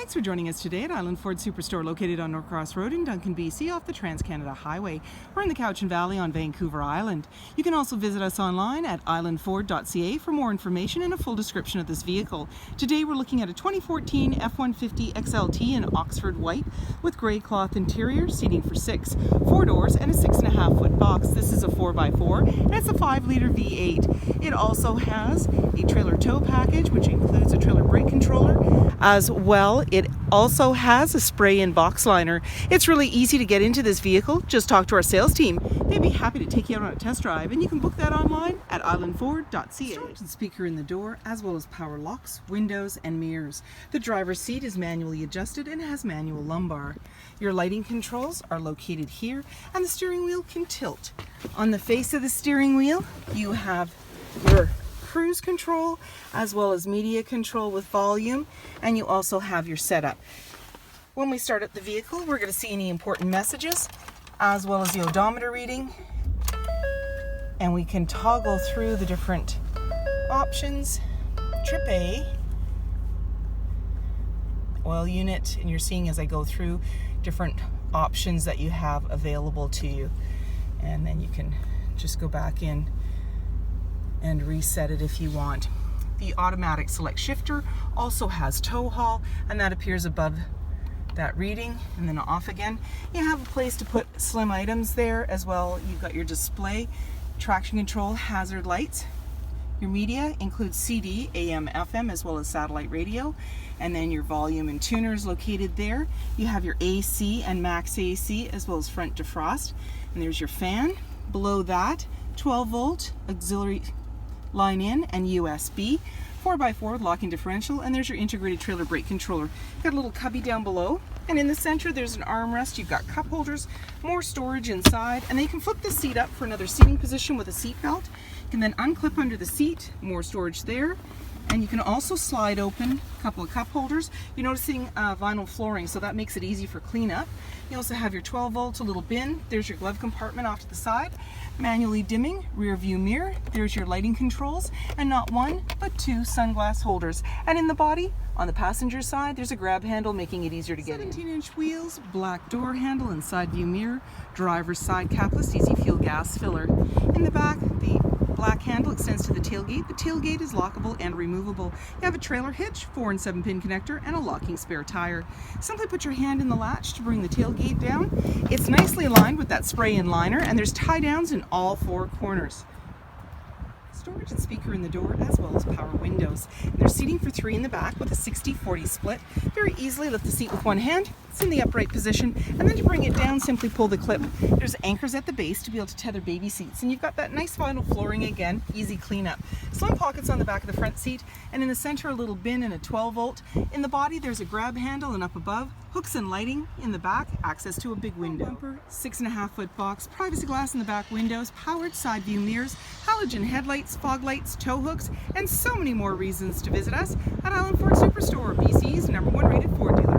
Thanks for joining us today at Island Ford Superstore, located on Norcross Road in Duncan, BC, off the Trans-Canada Highway. We're in the Cowichan Valley on Vancouver Island. You can also visit us online at islandford.ca for more information and a full description of this vehicle. Today we're looking at a 2014 F-150 XLT in Oxford white with grey cloth interior, seating for 6, 4 doors and a 6.5 foot box. This is a 4x4 and it's a 5-liter V8. It also has a trailer tow package, which includes a trailer brake controller. As well, it also has a spray-in box liner. It's really easy to get into this vehicle. Just talk to our sales team. They'd be happy to take you out on a test drive, and you can book that online at islandford.ca. Storage and speaker in the door, as well as power locks, windows, and mirrors. The driver's seat is manually adjusted and has manual lumbar. Your lighting controls are located here, and the steering wheel can tilt. On the face of the steering wheel, you have your cruise control as well as media control with volume, and you also have your setup. When we start up the vehicle, we're going to see any important messages as well as the odometer reading, and we can toggle through the different options. Trip A, oil unit, and you're seeing as I go through different options that you have available to you, and then you can just go back in and reset it if you want. The automatic select shifter also has tow haul, and that appears above that reading, and then off again. You have a place to put slim items there as well. You've got your display, traction control, hazard lights. Your media includes CD, AM, FM, as well as satellite radio, and then your volume and tuners located there. You have your AC and max AC as well as front defrost, and there's your fan. Below that, 12 volt auxiliary line in and USB, 4x4 locking differential, and there's your integrated trailer brake controller. Got a little cubby down below, and in the center there's an armrest. You've got cup holders, more storage inside, and then you can flip the seat up for another seating position with a seat belt. You can then unclip under the seat, more storage there, and you can also slide open a couple of cup holders. You're noticing vinyl flooring, so that makes it easy for cleanup. You also have your 12 volts, a little bin. There's your glove compartment off to the side. Manually dimming rear view mirror. There's your lighting controls, and not one but 2 sunglass holders. And in the body, on the passenger side, there's a grab handle, making it easier to get in. 17-inch wheels, black door handle and side view mirror, driver's side capless, easy fuel gas filler. In the back, the black handle extends to the tailgate. The tailgate is lockable and removable. You have a trailer hitch, 4 and 7 pin connector, and a locking spare tire. Simply put your hand in the latch to bring the tailgate down. It's nicely aligned with that spray-in liner, and there's tie downs in all 4 corners. Storage and speaker in the door, as well as power windows. And there's seating for 3 in the back with a 60-40 split. Very easily lift the seat with one hand. It's in the upright position, and then to bring it down, simply pull the clip. There's anchors at the base to be able to tether baby seats, and you've got that nice vinyl flooring again, easy cleanup. Slim pockets on the back of the front seat, and in the center a little bin and a 12 volt. In the body there's a grab handle, and up above, hooks and lighting. In the back, access to a big window. Bumper, 6.5 foot box, privacy glass in the back windows, powered side view mirrors, halogen headlights, fog lights, tow hooks, and so many more reasons to visit us at Island Ford Superstore, BC's #1 rated Ford dealer.